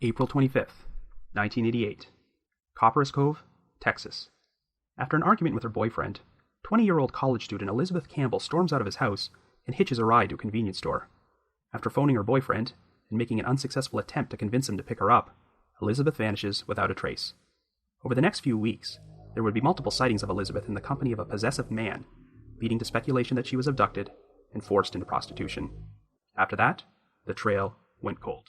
April 25th, 1988. Copperas Cove, Texas. After an argument with her boyfriend, 20-year-old college student Elizabeth Campbell storms out of his house and hitches a ride to a convenience store. After phoning her boyfriend and making an unsuccessful attempt to convince him to pick her up, Elizabeth vanishes without a trace. Over the next few weeks, there would be multiple sightings of Elizabeth in the company of a possessive man, leading to speculation that she was abducted and forced into prostitution. After that, the trail went cold.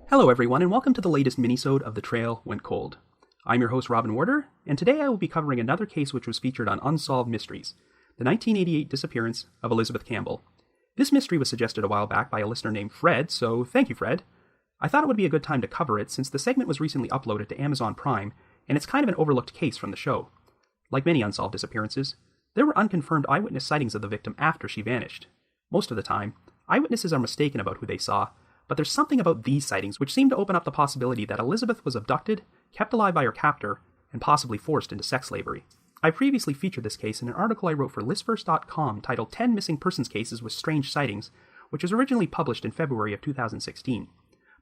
Hello everyone, and welcome to the latest Minisode of The Trail Went Cold. I'm your host Robin Werder, and today I will be covering another case which was featured on Unsolved Mysteries, the 1988 disappearance of Elizabeth Campbell. This mystery was suggested a while back by a listener named Fred, so thank you Fred. I thought it would be a good time to cover it since the segment was recently uploaded to Amazon Prime, and it's kind of an overlooked case from the show. Like many unsolved disappearances, there were unconfirmed eyewitness sightings of the victim after she vanished. Most of the time, eyewitnesses are mistaken about who they saw, but there's something about these sightings which seem to open up the possibility that Elizabeth was abducted, kept alive by her captor, and possibly forced into sex slavery. I previously featured this case in an article I wrote for listverse.com titled 10 Missing Persons Cases with Strange Sightings, which was originally published in February of 2016.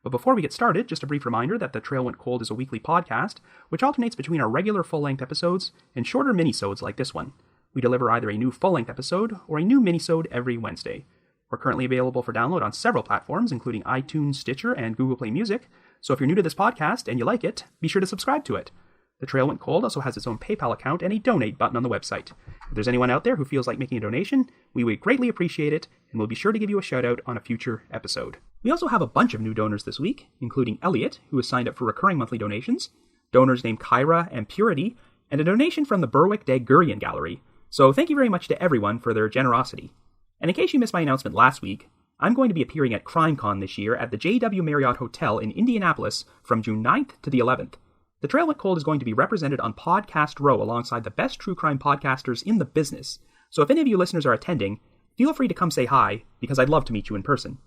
But before we get started, just a brief reminder that The Trail Went Cold is a weekly podcast, which alternates between our regular full-length episodes and shorter minisodes like this one. We deliver either a new full-length episode or a new minisode every Wednesday. We're currently available for download on several platforms, including iTunes, Stitcher, and Google Play Music, so if you're new to this podcast and you like it, be sure to subscribe to it. The Trail Went Cold also has its own PayPal account and a donate button on the website. If there's anyone out there who feels like making a donation, we would greatly appreciate it, and we'll be sure to give you a shout-out on a future episode. We also have a bunch of new donors this week, including Elliot, who has signed up for recurring monthly donations, donors named Kyra and Purity, and a donation from the Berwick-Daggurian Gallery. So thank you very much to everyone for their generosity. And in case you missed my announcement last week, I'm going to be appearing at CrimeCon this year at the JW Marriott Hotel in Indianapolis from June 9th to the 11th. The Trail Went Cold is going to be represented on Podcast Row alongside the best true crime podcasters in the business. So if any of you listeners are attending, feel free to come say hi, because I'd love to meet you in person.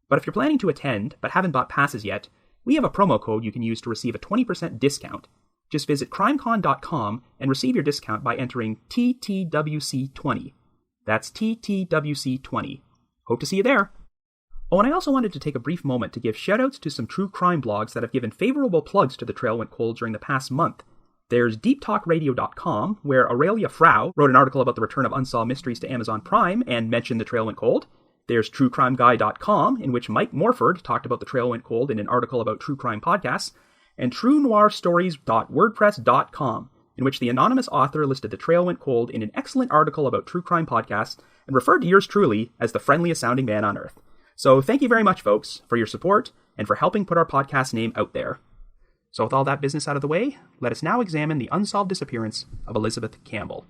But if you're planning to attend but haven't bought passes yet, we have a promo code you can use to receive a 20% discount. Just visit crimecon.com and receive your discount by entering TTWC20. That's TTWC20. Hope to see you there. Oh, and I also wanted to take a brief moment to give shoutouts to some true crime blogs that have given favorable plugs to The Trail Went Cold during the past month. There's deeptalkradio.com, where Aurelia Frau wrote an article about the return of Unsolved Mysteries to Amazon Prime and mentioned The Trail Went Cold. There's truecrimeguy.com, in which Mike Morford talked about The Trail Went Cold in an article about true crime podcasts. And truenoirstories.wordpress.com, in which the anonymous author listed The Trail Went Cold in an excellent article about true crime podcasts and referred to yours truly as the friendliest sounding man on earth. So thank you very much, folks, for your support and for helping put our podcast name out there. So with all that business out of the way, let us now examine the unsolved disappearance of Elizabeth Campbell.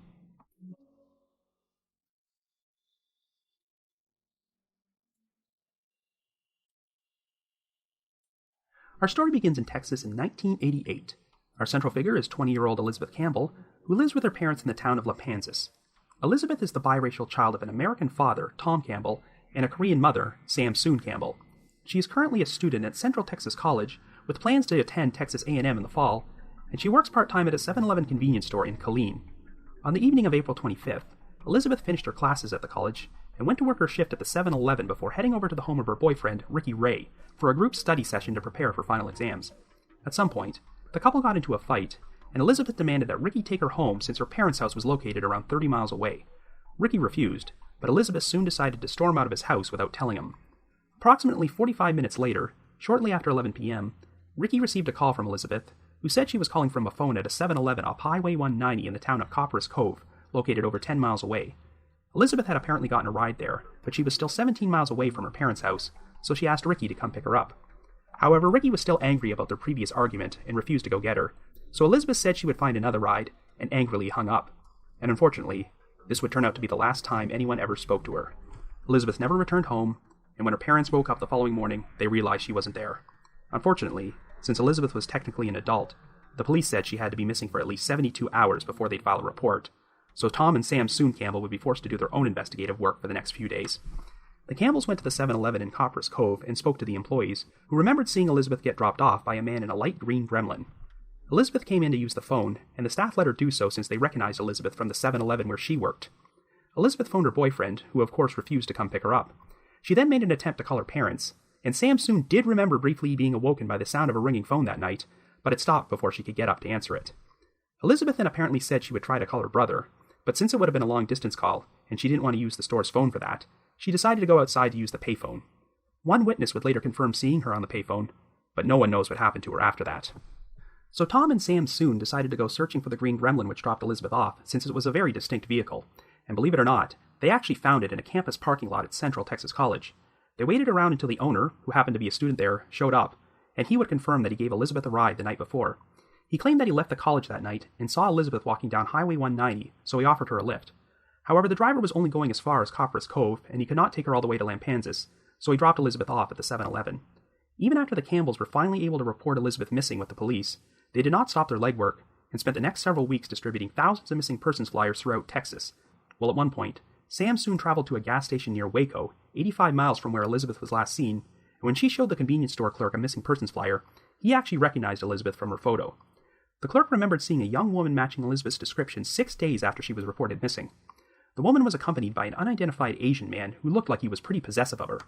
Our story begins in Texas in 1988. Our central figure is 20-year-old Elizabeth Campbell, who lives with her parents in the town of Lapanzas. Elizabeth is the biracial child of an American father, Tom Campbell, and a Korean mother, Sam Soon Campbell. She is currently a student at Central Texas College, with plans to attend Texas A&M in the fall, and she works part-time at a 7-Eleven convenience store in Killeen. On the evening of April 25th, Elizabeth finished her classes at the college and went to work her shift at the 7-Eleven before heading over to the home of her boyfriend, Ricky Ray, for a group study session to prepare for final exams. At some point, the couple got into a fight, and Elizabeth demanded that Ricky take her home since her parents' house was located around 30 miles away. Ricky refused, but Elizabeth soon decided to storm out of his house without telling him. Approximately 45 minutes later, shortly after 11 p.m., Ricky received a call from Elizabeth, who said she was calling from a phone at a 7-Eleven off Highway 190 in the town of Copperas Cove, located over 10 miles away. Elizabeth had apparently gotten a ride there, but she was still 17 miles away from her parents' house, so she asked Ricky to come pick her up. However, Ricky was still angry about their previous argument and refused to go get her, so Elizabeth said she would find another ride, and angrily hung up. And unfortunately, this would turn out to be the last time anyone ever spoke to her. Elizabeth never returned home, and when her parents woke up the following morning, they realized she wasn't there. Unfortunately, since Elizabeth was technically an adult, the police said she had to be missing for at least 72 hours before they'd file a report, so Tom and Sam Soon Campbell would be forced to do their own investigative work for the next few days. The Campbells went to the 7-Eleven in Copper's Cove and spoke to the employees, who remembered seeing Elizabeth get dropped off by a man in a light green Gremlin. Elizabeth came in to use the phone, and the staff let her do so since they recognized Elizabeth from the 7-Eleven where she worked. Elizabeth phoned her boyfriend, who of course refused to come pick her up. She then made an attempt to call her parents, and Sam soon did remember briefly being awoken by the sound of a ringing phone that night, but it stopped before she could get up to answer it. Elizabeth then apparently said she would try to call her brother, but since it would have been a long-distance call, and she didn't want to use the store's phone for that, she decided to go outside to use the payphone. One witness would later confirm seeing her on the payphone, but no one knows what happened to her after that. So Tom and Sam soon decided to go searching for the green Gremlin which dropped Elizabeth off, since it was a very distinct vehicle, and believe it or not, they actually found it in a campus parking lot at Central Texas College. They waited around until the owner, who happened to be a student there, showed up, and he would confirm that he gave Elizabeth a ride the night before. He claimed that he left the college that night and saw Elizabeth walking down Highway 190, so he offered her a lift. However, the driver was only going as far as Copper's Cove, and he could not take her all the way to Lampasas, so he dropped Elizabeth off at the 7-Eleven. Even after the Campbells were finally able to report Elizabeth missing with the police, they did not stop their legwork and spent the next several weeks distributing thousands of missing persons flyers throughout Texas. Well, at one point, Sam soon traveled to a gas station near Waco, 85 miles from where Elizabeth was last seen, and when she showed the convenience store clerk a missing persons flyer, he actually recognized Elizabeth from her photo. The clerk remembered seeing a young woman matching Elizabeth's description 6 days after she was reported missing. The woman was accompanied by an unidentified Asian man who looked like he was pretty possessive of her.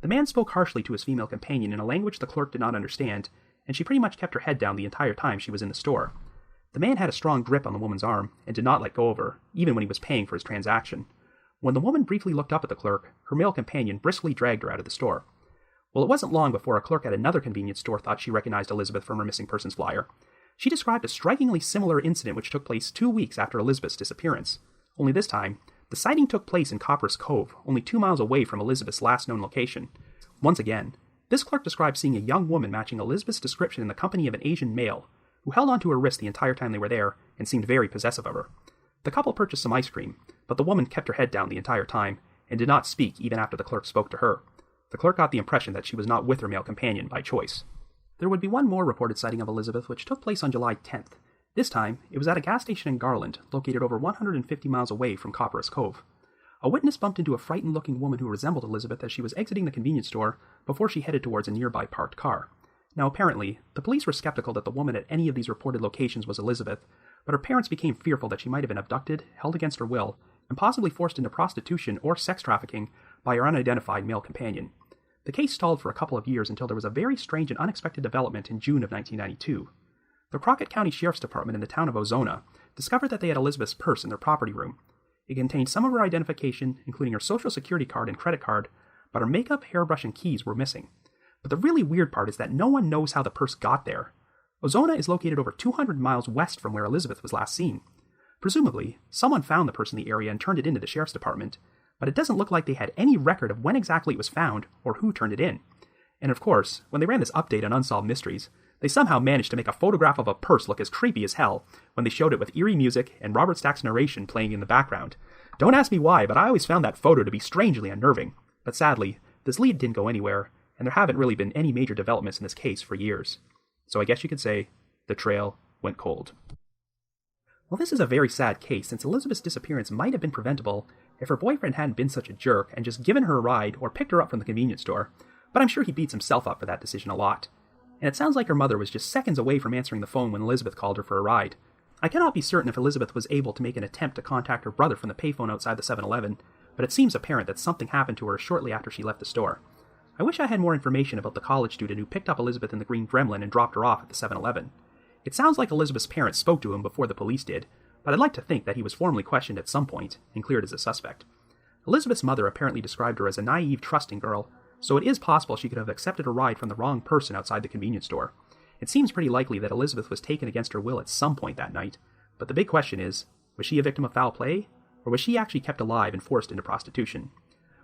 The man spoke harshly to his female companion in a language the clerk did not understand, and she pretty much kept her head down the entire time she was in the store. The man had a strong grip on the woman's arm and did not let go of her, even when he was paying for his transaction. When the woman briefly looked up at the clerk, her male companion briskly dragged her out of the store. Well, it wasn't long before a clerk at another convenience store thought she recognized Elizabeth from her missing persons flyer. She described a strikingly similar incident which took place 2 weeks after Elizabeth's disappearance. Only this time, the sighting took place in Copper's Cove, only 2 miles away from Elizabeth's last known location. Once again, this clerk described seeing a young woman matching Elizabeth's description in the company of an Asian male, who held onto her wrist the entire time they were there and seemed very possessive of her. The couple purchased some ice cream, but the woman kept her head down the entire time and did not speak even after the clerk spoke to her. The clerk got the impression that she was not with her male companion by choice. There would be one more reported sighting of Elizabeth which took place on July 10th. This time, it was at a gas station in Garland, located over 150 miles away from Copper's Cove. A witness bumped into a frightened-looking woman who resembled Elizabeth as she was exiting the convenience store before she headed towards a nearby parked car. Now apparently, the police were skeptical that the woman at any of these reported locations was Elizabeth, but her parents became fearful that she might have been abducted, held against her will, and possibly forced into prostitution or sex trafficking by her unidentified male companion. The case stalled for a couple of years until there was a very strange and unexpected development in June of 1992. The Crockett County Sheriff's Department in the town of Ozona discovered that they had Elizabeth's purse in their property room. It contained some of her identification, including her social security card and credit card, but her makeup, hairbrush, and keys were missing. But the really weird part is that no one knows how the purse got there. Ozona is located over 200 miles west from where Elizabeth was last seen. Presumably, someone found the purse in the area and turned it into the sheriff's department, but it doesn't look like they had any record of when exactly it was found or who turned it in. And of course, when they ran this update on Unsolved Mysteries, they somehow managed to make a photograph of a purse look as creepy as hell when they showed it with eerie music and Robert Stack's narration playing in the background. Don't ask me why, but I always found that photo to be strangely unnerving. But sadly, this lead didn't go anywhere, and there haven't really been any major developments in this case for years. So I guess you could say, the trail went cold. Well, this is a very sad case, since Elizabeth's disappearance might have been preventable if her boyfriend hadn't been such a jerk and just given her a ride or picked her up from the convenience store, but I'm sure he beats himself up for that decision a lot. And it sounds like her mother was just seconds away from answering the phone when Elizabeth called her for a ride. I cannot be certain if Elizabeth was able to make an attempt to contact her brother from the payphone outside the 7-Eleven, but it seems apparent that something happened to her shortly after she left the store. I wish I had more information about the college student who picked up Elizabeth in the green Gremlin and dropped her off at the 7-Eleven. It sounds like Elizabeth's parents spoke to him before the police did, but I'd like to think that he was formally questioned at some point and cleared as a suspect. Elizabeth's mother apparently described her as a naive, trusting girl, so it is possible she could have accepted a ride from the wrong person outside the convenience store. It seems pretty likely that Elizabeth was taken against her will at some point that night, but the big question is, was she a victim of foul play, or was she actually kept alive and forced into prostitution?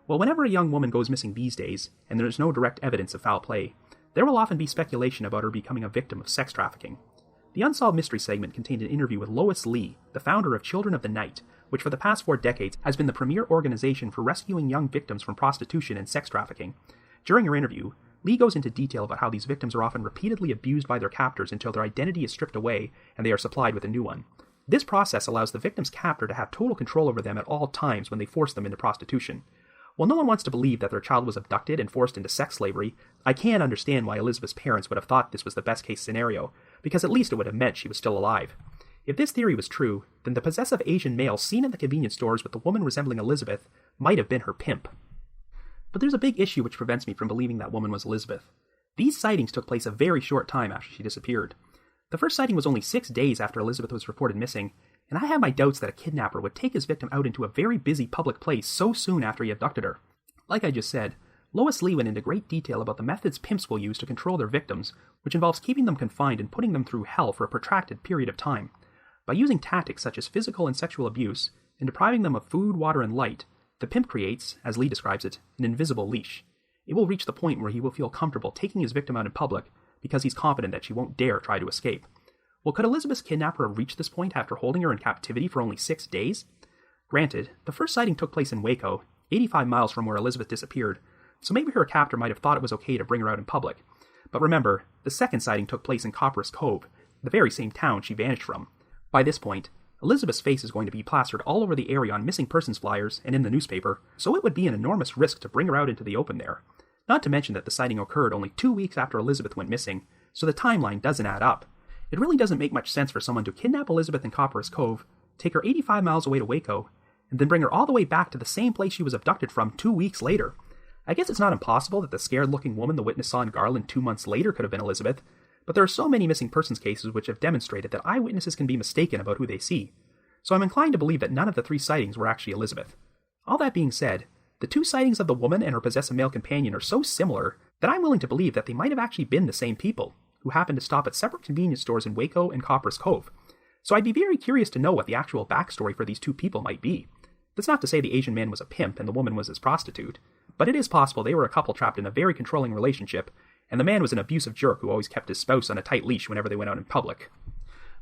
Well, whenever a young woman goes missing these days, and there is no direct evidence of foul play, there will often be speculation about her becoming a victim of sex trafficking. The Unsolved Mystery segment contained an interview with Lois Lee, the founder of Children of the Night, which for the past 4 decades has been the premier organization for rescuing young victims from prostitution and sex trafficking. During her interview, Lee goes into detail about how these victims are often repeatedly abused by their captors until their identity is stripped away and they are supplied with a new one. This process allows the victim's captor to have total control over them at all times when they force them into prostitution. While no one wants to believe that their child was abducted and forced into sex slavery, I can understand why Elizabeth's parents would have thought this was the best case scenario, because at least it would have meant she was still alive. If this theory was true, then the possessive Asian male seen in the convenience stores with the woman resembling Elizabeth might have been her pimp. But there's a big issue which prevents me from believing that woman was Elizabeth. These sightings took place a very short time after she disappeared. The first sighting was only 6 days after Elizabeth was reported missing, and I have my doubts that a kidnapper would take his victim out into a very busy public place so soon after he abducted her. Like I just said, Lois Lee went into great detail about the methods pimps will use to control their victims, which involves keeping them confined and putting them through hell for a protracted period of time. By using tactics such as physical and sexual abuse, and depriving them of food, water, and light, the pimp creates, as Lee describes it, an invisible leash. It will reach the point where he will feel comfortable taking his victim out in public because he's confident that she won't dare try to escape. Well, could Elizabeth's kidnapper have reached this point after holding her in captivity for only 6 days? Granted, the first sighting took place in Waco, 85 miles from where Elizabeth disappeared, so maybe her captor might have thought it was okay to bring her out in public. But remember, the second sighting took place in Copperas Cove, the very same town she vanished from. By this point, Elizabeth's face is going to be plastered all over the area on missing persons flyers and in the newspaper, so it would be an enormous risk to bring her out into the open there. Not to mention that the sighting occurred only 2 weeks after Elizabeth went missing, so the timeline doesn't add up. It really doesn't make much sense for someone to kidnap Elizabeth in Copperas Cove, take her 85 miles away to Waco, and then bring her all the way back to the same place she was abducted from 2 weeks later. I guess it's not impossible that the scared-looking woman the witness saw in Garland 2 months later could have been Elizabeth, but there are so many missing persons cases which have demonstrated that eyewitnesses can be mistaken about who they see, so I'm inclined to believe that none of the 3 sightings were actually Elizabeth. All that being said, the 2 sightings of the woman and her possessive male companion are so similar that I'm willing to believe that they might have actually been the same people, who happened to stop at separate convenience stores in Waco and Copperas Cove. So I'd be very curious to know what the actual backstory for these 2 people might be. That's not to say the Asian man was a pimp and the woman was his prostitute, but it is possible they were a couple trapped in a very controlling relationship, and the man was an abusive jerk who always kept his spouse on a tight leash whenever they went out in public.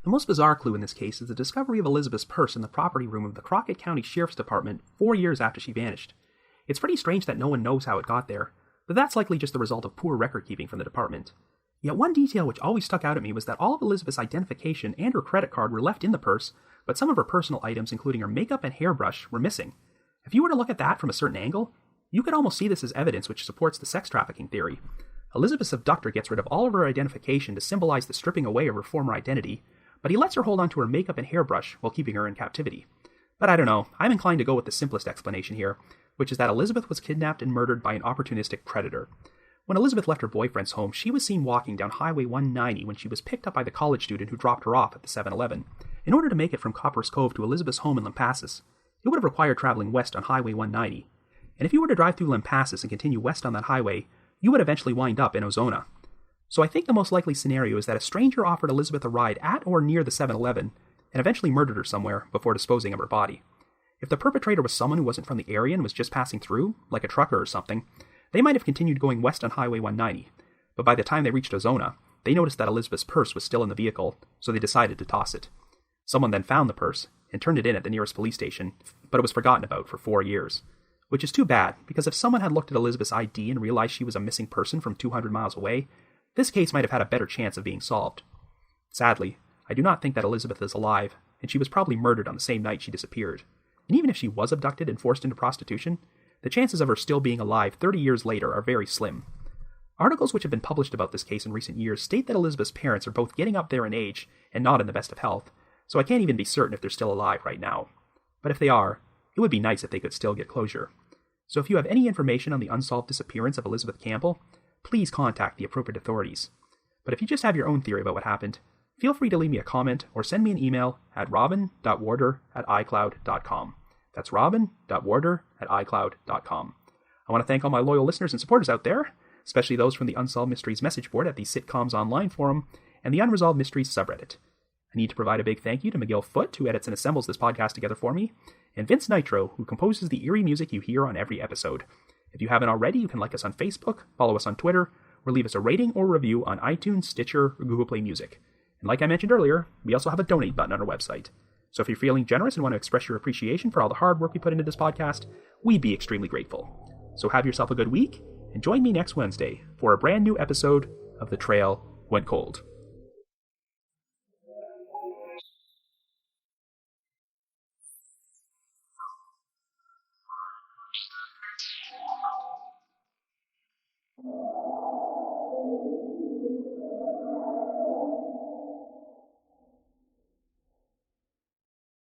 The most bizarre clue in this case is the discovery of Elizabeth's purse in the property room of the Crockett County Sheriff's Department 4 years after she vanished. It's pretty strange that no one knows how it got there, but that's likely just the result of poor record-keeping from the department. Yet one detail which always stuck out at me was that all of Elizabeth's identification and her credit card were left in the purse, but some of her personal items, including her makeup and hairbrush, were missing. If you were to look at that from a certain angle, you could almost see this as evidence which supports the sex trafficking theory. Elizabeth's abductor gets rid of all of her identification to symbolize the stripping away of her former identity, but he lets her hold on to her makeup and hairbrush while keeping her in captivity. But I don't know, I'm inclined to go with the simplest explanation here, which is that Elizabeth was kidnapped and murdered by an opportunistic predator. When Elizabeth left her boyfriend's home, she was seen walking down Highway 190 when she was picked up by the college student who dropped her off at the 7-Eleven. In order to make it from Copperas Cove to Elizabeth's home in Lampasas, it would have required traveling west on Highway 190. And if you were to drive through Lampasas and continue west on that highway, you would eventually wind up in Ozona. So I think the most likely scenario is that a stranger offered Elizabeth a ride at or near the 7-Eleven and eventually murdered her somewhere before disposing of her body. If the perpetrator was someone who wasn't from the area and was just passing through, like a trucker or something, they might have continued going west on Highway 190, but by the time they reached Ozona, they noticed that Elizabeth's purse was still in the vehicle, so they decided to toss it. Someone then found the purse and turned it in at the nearest police station, but it was forgotten about for 4 years. Which is too bad, because if someone had looked at Elizabeth's ID and realized she was a missing person from 200 miles away, this case might have had a better chance of being solved. Sadly, I do not think that Elizabeth is alive, and she was probably murdered on the same night she disappeared. And even if she was abducted and forced into prostitution, the chances of her still being alive 30 years later are very slim. Articles which have been published about this case in recent years state that Elizabeth's parents are both getting up there in age and not in the best of health, so I can't even be certain if they're still alive right now. But if they are, it would be nice if they could still get closure. So if you have any information on the unsolved disappearance of Elizabeth Campbell, please contact the appropriate authorities. But if you just have your own theory about what happened, feel free to leave me a comment or send me an email at robin.warder@icloud.com. That's robin.warder@icloud.com. I want to thank all my loyal listeners and supporters out there, especially those from the Unsolved Mysteries message board at the Sitcoms Online forum and the Unresolved Mysteries subreddit. I need to provide a big thank you to Miguel Foote, who edits and assembles this podcast together for me, and Vince Nitro, who composes the eerie music you hear on every episode. If you haven't already, you can like us on Facebook, follow us on Twitter, or leave us a rating or review on iTunes, Stitcher, or Google Play Music. And like I mentioned earlier, we also have a donate button on our website. So if you're feeling generous and want to express your appreciation for all the hard work we put into this podcast, we'd be extremely grateful. So have yourself a good week, and join me next Wednesday for a brand new episode of The Trail Went Cold.